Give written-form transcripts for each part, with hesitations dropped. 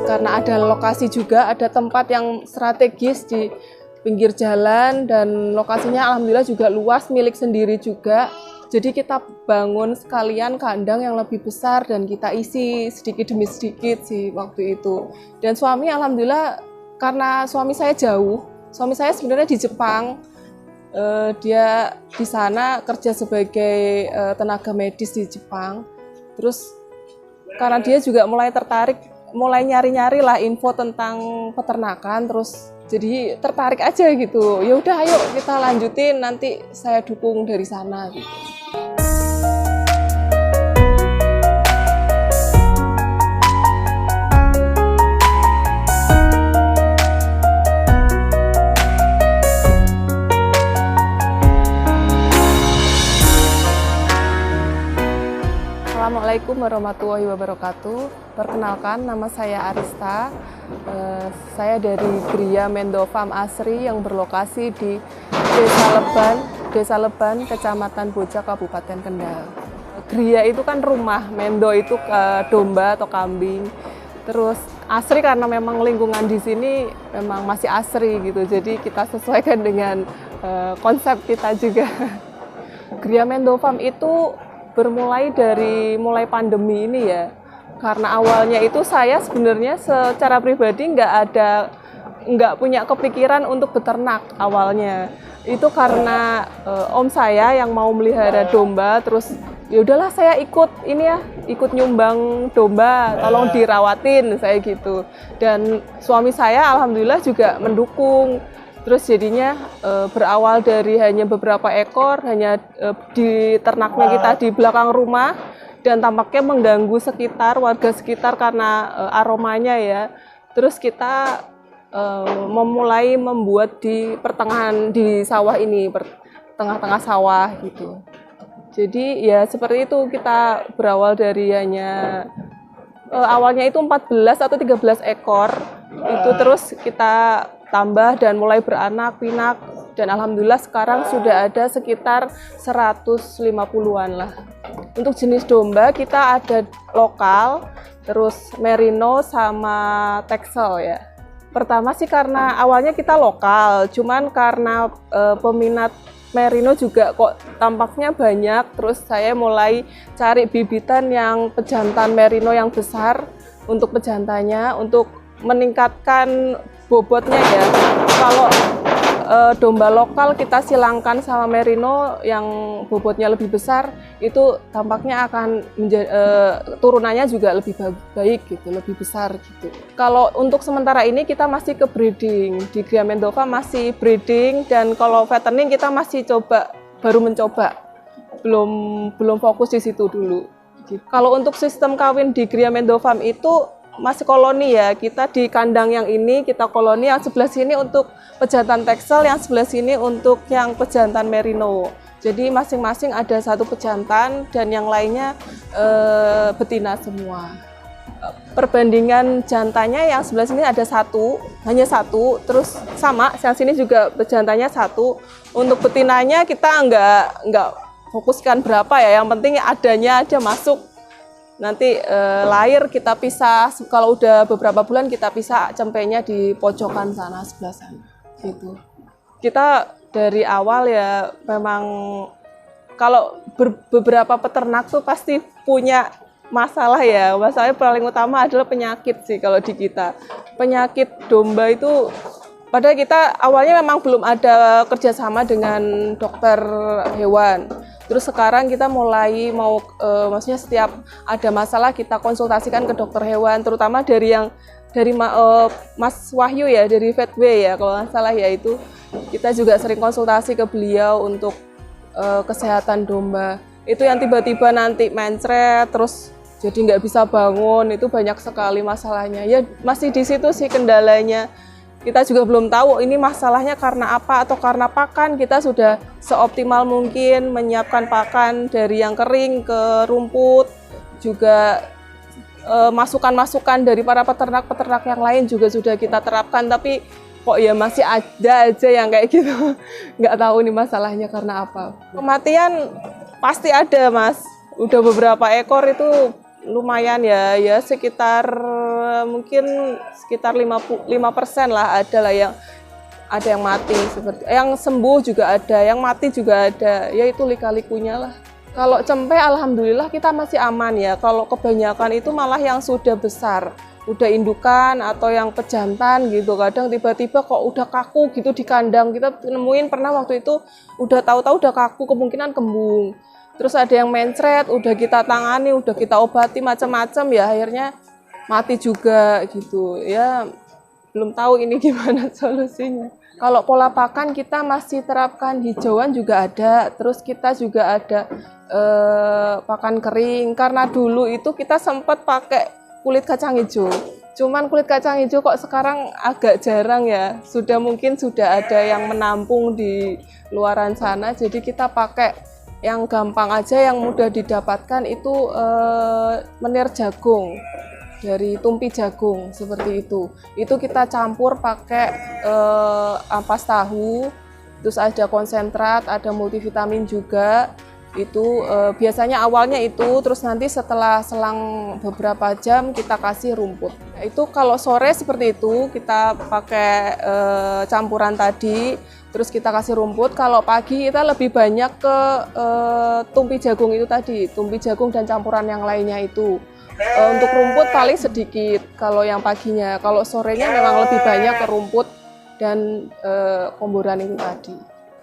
karena ada lokasi juga, ada tempat yang strategis di pinggir jalan dan lokasinya alhamdulillah juga luas, milik sendiri juga. Jadi kita bangun sekalian kandang yang lebih besar dan kita isi sedikit demi sedikit sih waktu itu. Dan suami alhamdulillah, karena suami saya jauh, suami saya sebenarnya di Jepang, dia di sana kerja sebagai tenaga medis di Jepang. Terus karena dia juga mulai tertarik, mulai nyari-nyari lah info tentang peternakan, terus jadi tertarik aja gitu. Ya udah ayo kita lanjutin, nanti saya dukung dari sana gitu. Assalamualaikum warahmatullahi wabarakatuh. Perkenalkan, nama saya Arista. Saya dari Gria Mendo Farm Asri yang berlokasi di Desa Leban, Kecamatan Boja, Kabupaten Kendal. Gria itu kan rumah, Mendo itu domba atau kambing. Terus asri karena memang lingkungan di sini memang masih asri gitu. Jadi kita sesuaikan dengan konsep kita juga. Gria Mendo Farm itu bermulai dari pandemi ini ya, karena awalnya itu saya sebenarnya secara pribadi nggak punya kepikiran untuk beternak awalnya. Itu karena om saya yang mau melihara domba, terus ya udahlah saya ikut nyumbang domba, tolong dirawatin saya gitu. Dan suami saya alhamdulillah juga mendukung. Terus jadinya berawal dari hanya beberapa ekor, hanya di ternaknya kita di belakang rumah, dan tampaknya mengganggu warga sekitar karena aromanya ya. Terus kita memulai membuat di pertengahan di sawah ini, tengah-tengah sawah gitu. Jadi ya seperti itu, kita berawal dari hanya awalnya itu 14 atau 13 ekor, itu terus kita tambah dan mulai beranak pinak, dan alhamdulillah sekarang sudah ada sekitar 150-an lah. Untuk jenis domba kita ada lokal, terus merino sama texel ya. Pertama sih karena awalnya kita lokal, cuman karena peminat merino juga kok tampaknya banyak, terus saya mulai cari bibitan yang pejantan merino yang besar untuk pejantannya, untuk meningkatkan bobotnya ya. Kalau domba lokal kita silangkan sama merino yang bobotnya lebih besar, itu tampaknya akan turunannya juga lebih baik gitu, lebih besar gitu. Kalau untuk sementara ini kita masih ke breeding, di Gria Mendo Farm masih breeding, dan kalau fattening kita masih baru mencoba, belum fokus di situ dulu. Kalau untuk sistem kawin di Gria Mendo Farm itu masih koloni ya, kita di kandang yang ini kita koloni, yang sebelah sini untuk pejantan texel, yang sebelah sini untuk yang pejantan merino. Jadi masing-masing ada satu pejantan dan yang lainnya betina semua. Perbandingan jantannya yang sebelah sini ada hanya satu, terus sama yang sini juga pejantannya satu. Untuk betinanya kita nggak fokuskan berapa ya, yang penting adanya aja masuk. Nanti lahir kita pisah, kalau udah beberapa bulan kita pisah cempenya di pojokan sana, sebelah sana gitu. Kita dari awal ya memang kalau beberapa peternak tuh pasti punya masalah ya. Masalahnya paling utama adalah penyakit sih kalau di kita. Penyakit domba itu, padahal kita awalnya memang belum ada kerjasama dengan dokter hewan. Terus sekarang kita mulai maksudnya setiap ada masalah kita konsultasikan ke dokter hewan, terutama dari Mas Wahyu ya, dari Vetway ya kalau nggak salah ya, itu kita juga sering konsultasi ke beliau untuk kesehatan domba. Itu yang tiba-tiba nanti mencret, terus jadi nggak bisa bangun, itu banyak sekali masalahnya. Ya masih di situ sih kendalanya. Kita juga belum tahu ini masalahnya karena apa atau karena pakan. Kita sudah seoptimal mungkin menyiapkan pakan dari yang kering ke rumput, juga masukan-masukan dari para peternak-peternak yang lain juga sudah kita terapkan, tapi kok ya masih ada aja yang kayak gitu. Nggak tahu nih masalahnya karena apa. Kematian pasti ada Mas, udah beberapa ekor itu lumayan ya sekitar mungkin sekitar 5% lah, ada yang mati, seperti yang sembuh juga ada, yang mati juga ada, ya itu lika-likunya lah. Kalau cempe alhamdulillah kita masih aman ya. Kalau kebanyakan itu malah yang sudah besar, udah indukan atau yang pejantan gitu. Kadang tiba-tiba kok udah kaku gitu di kandang. Kita nemuin pernah waktu itu udah tahu-tahu udah kaku, kemungkinan kembung. Terus ada yang mencret, udah kita tangani, udah kita obati macam-macam ya, akhirnya mati juga gitu. Ya belum tahu ini gimana solusinya. Kalau pola pakan kita masih terapkan hijauan juga ada, terus kita juga ada pakan kering, karena dulu itu kita sempat pakai kulit kacang hijau. Cuman kulit kacang hijau kok sekarang agak jarang ya, mungkin sudah ada yang menampung di luaran sana, jadi kita pakai yang gampang aja, yang mudah didapatkan itu menir jagung. Dari tumpi jagung seperti itu kita campur pakai ampas tahu, terus ada konsentrat, ada multivitamin juga. Itu biasanya awalnya itu, terus nanti setelah selang beberapa jam kita kasih rumput. Itu kalau sore seperti itu kita pakai campuran tadi, terus kita kasih rumput. Kalau pagi kita lebih banyak ke tumpi jagung itu tadi, tumpi jagung dan campuran yang lainnya itu. Untuk rumput paling sedikit kalau yang paginya, kalau sorenya memang lebih banyak ke rumput dan komboran itu tadi.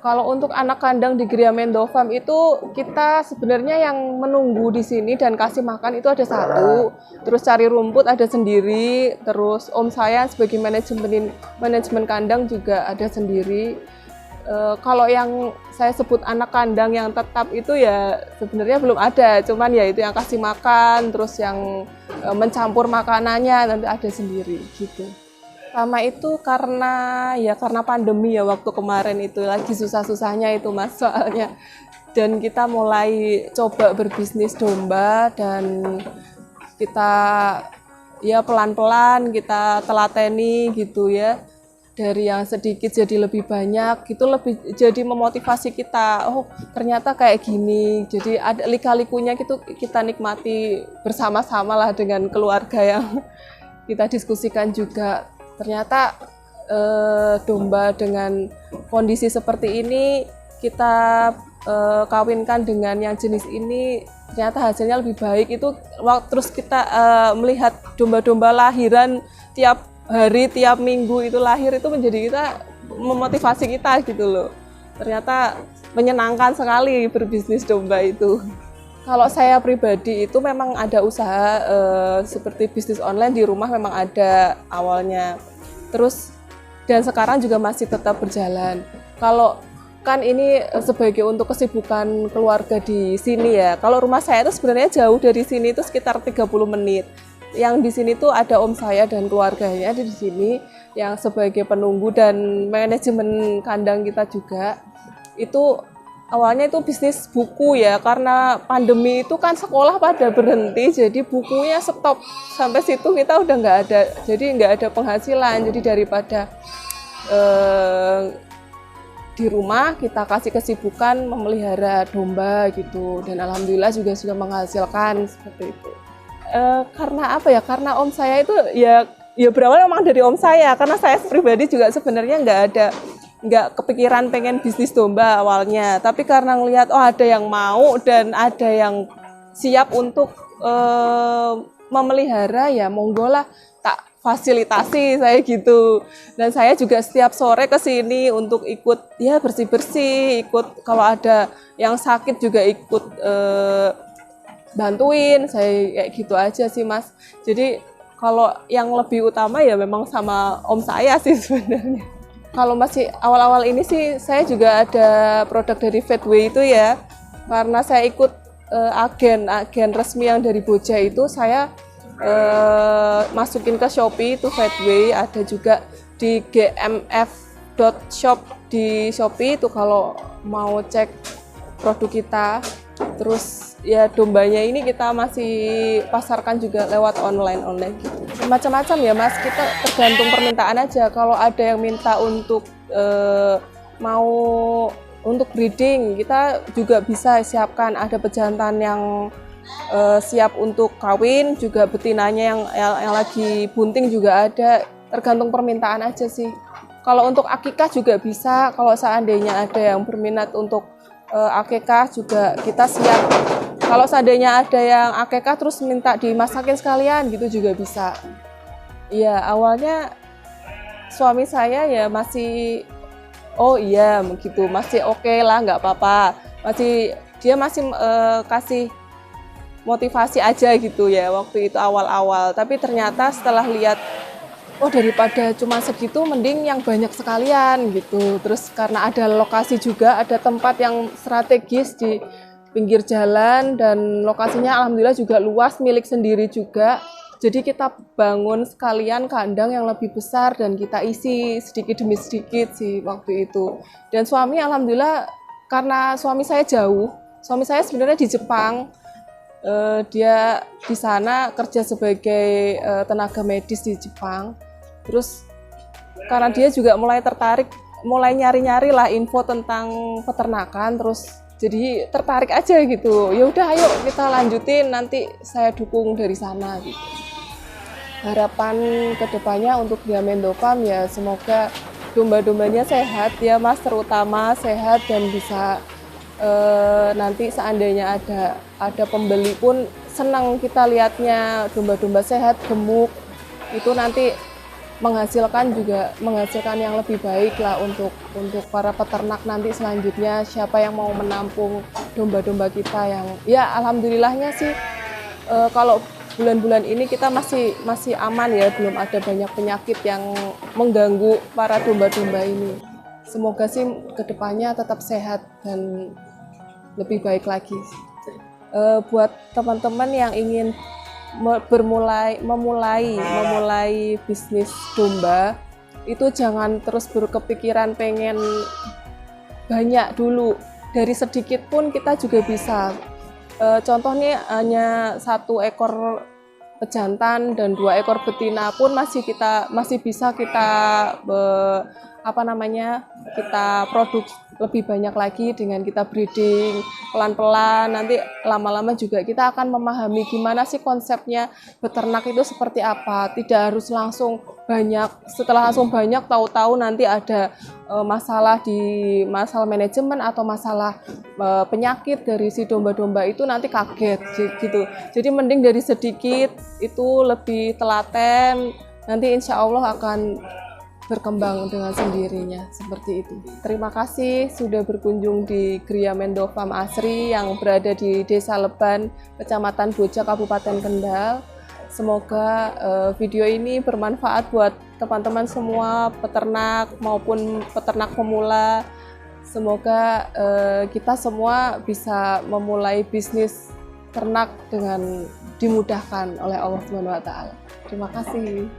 Kalau untuk anak kandang di Gria Mendofarm itu kita sebenarnya yang menunggu di sini dan kasih makan itu ada satu, terus cari rumput ada sendiri, terus om saya sebagai manajemen kandang juga ada sendiri. Kalau yang saya sebut anak kandang yang tetap itu ya sebenarnya belum ada, cuman ya itu yang kasih makan, terus yang mencampur makanannya nanti ada sendiri gitu. Sama itu karena pandemi ya, waktu kemarin itu lagi susah-susahnya itu Mas soalnya. Dan kita mulai coba berbisnis domba dan kita ya pelan-pelan kita telateni gitu ya. Dari yang sedikit jadi lebih banyak gitu, lebih jadi memotivasi kita, oh ternyata kayak gini, jadi ada lika-likunya gitu, kita nikmati bersama-sama lah dengan keluarga yang kita diskusikan juga. Ternyata domba dengan kondisi seperti ini kita kawinkan dengan yang jenis ini, ternyata hasilnya lebih baik. Itu terus kita melihat domba-domba lahiran tiap hari, tiap minggu itu lahir, itu menjadi memotivasi kita gitu loh. Ternyata menyenangkan sekali berbisnis domba itu. Kalau saya pribadi itu memang ada usaha seperti bisnis online di rumah, memang ada awalnya. Terus dan sekarang juga masih tetap berjalan. Kalau kan ini sebagai untuk kesibukan keluarga di sini ya. Kalau rumah saya itu sebenarnya jauh dari sini, itu sekitar 30 menit. Yang di sini tuh ada om saya dan keluarganya di sini yang sebagai penunggu dan manajemen kandang kita juga. Itu awalnya itu bisnis buku ya, karena pandemi itu kan sekolah pada berhenti, jadi bukunya stop. Sampai situ kita udah nggak ada, jadi nggak ada penghasilan. Jadi daripada di rumah kita kasih kesibukan memelihara domba gitu, dan alhamdulillah juga sudah menghasilkan seperti itu. Karena apa ya? Karena om saya itu ya berawal memang dari om saya. Karena saya pribadi juga sebenarnya nggak kepikiran pengen bisnis domba awalnya. Tapi karena ngelihat ada yang mau dan ada yang siap untuk memelihara, ya monggo lah tak fasilitasi saya gitu. Dan saya juga setiap sore ke sini untuk ikut ya bersih-bersih, ikut kalau ada yang sakit juga ikut bantuin, saya kayak gitu aja sih Mas. Jadi kalau yang lebih utama ya memang sama om saya sih sebenarnya. Kalau masih awal-awal ini sih saya juga ada produk dari Fatway itu ya, karena saya ikut agen resmi yang dari Boja itu, saya masukin ke Shopee itu Fatway, ada juga di gmf.shop di Shopee itu kalau mau cek produk kita. Terus ya dombanya ini kita masih pasarkan juga lewat online gitu. Macam-macam ya Mas, kita tergantung permintaan aja. Kalau ada yang minta untuk mau untuk breeding, kita juga bisa siapkan. Ada pejantan yang siap untuk kawin, juga betinanya yang lagi bunting juga ada, tergantung permintaan aja sih. Kalau untuk akikah juga bisa, kalau seandainya ada yang berminat untuk akikah juga kita siap. Kalau seandainya ada yang akikah terus minta dimasakin sekalian gitu juga bisa. Iya, awalnya suami saya ya masih oh iya begitu, masih oke lah, nggak apa-apa. Dia masih kasih motivasi aja gitu ya waktu itu awal-awal. Tapi ternyata setelah lihat oh daripada cuma segitu mending yang banyak sekalian gitu. Terus karena ada lokasi juga, ada tempat yang strategis di pinggir jalan dan lokasinya alhamdulillah juga luas, milik sendiri juga. Jadi kita bangun sekalian kandang yang lebih besar dan kita isi sedikit demi sedikit sih waktu itu. Dan suami alhamdulillah, karena suami saya jauh, suami saya sebenarnya di Jepang, dia di sana kerja sebagai tenaga medis di Jepang. Terus karena dia juga mulai tertarik, mulai nyari-nyari lah info tentang peternakan, terus jadi tertarik aja gitu. Ya udah ayo kita lanjutin, nanti saya dukung dari sana gitu. Harapan kedepannya untuk Gria Mendofam ya semoga domba-dombanya sehat ya Mas, terutama sehat dan bisa nanti seandainya ada pembeli pun senang kita lihatnya domba-domba sehat, gemuk, itu nanti menghasilkan yang lebih baik lah untuk para peternak nanti selanjutnya, siapa yang mau menampung domba-domba kita yang ya alhamdulillahnya sih kalau bulan-bulan ini kita masih aman ya, belum ada banyak penyakit yang mengganggu para domba-domba ini. Semoga sih kedepannya tetap sehat dan lebih baik lagi. Buat teman-teman yang ingin memulai bisnis domba, itu jangan terus berkepikiran pengen banyak dulu. Dari sedikit pun kita juga bisa. Contohnya hanya 1 ekor pejantan dan 2 ekor betina pun masih bisa kita kita produksi lebih banyak lagi dengan kita breeding pelan-pelan. Nanti lama-lama juga kita akan memahami gimana sih konsepnya beternak itu seperti apa. Tidak harus langsung banyak, setelah langsung banyak tahu-tahu nanti ada masalah manajemen atau masalah penyakit dari si domba-domba itu, nanti kaget gitu. Jadi mending dari sedikit itu lebih telaten, nanti insya Allah akan berkembang dengan sendirinya seperti itu. Terima kasih sudah berkunjung di Gria Mendofam Asri yang berada di Desa Leban, Kecamatan Boja, Kabupaten Kendal. Semoga video ini bermanfaat buat teman-teman semua, peternak maupun peternak pemula. Semoga kita semua bisa memulai bisnis ternak dengan dimudahkan oleh Allah SWT. Terima kasih.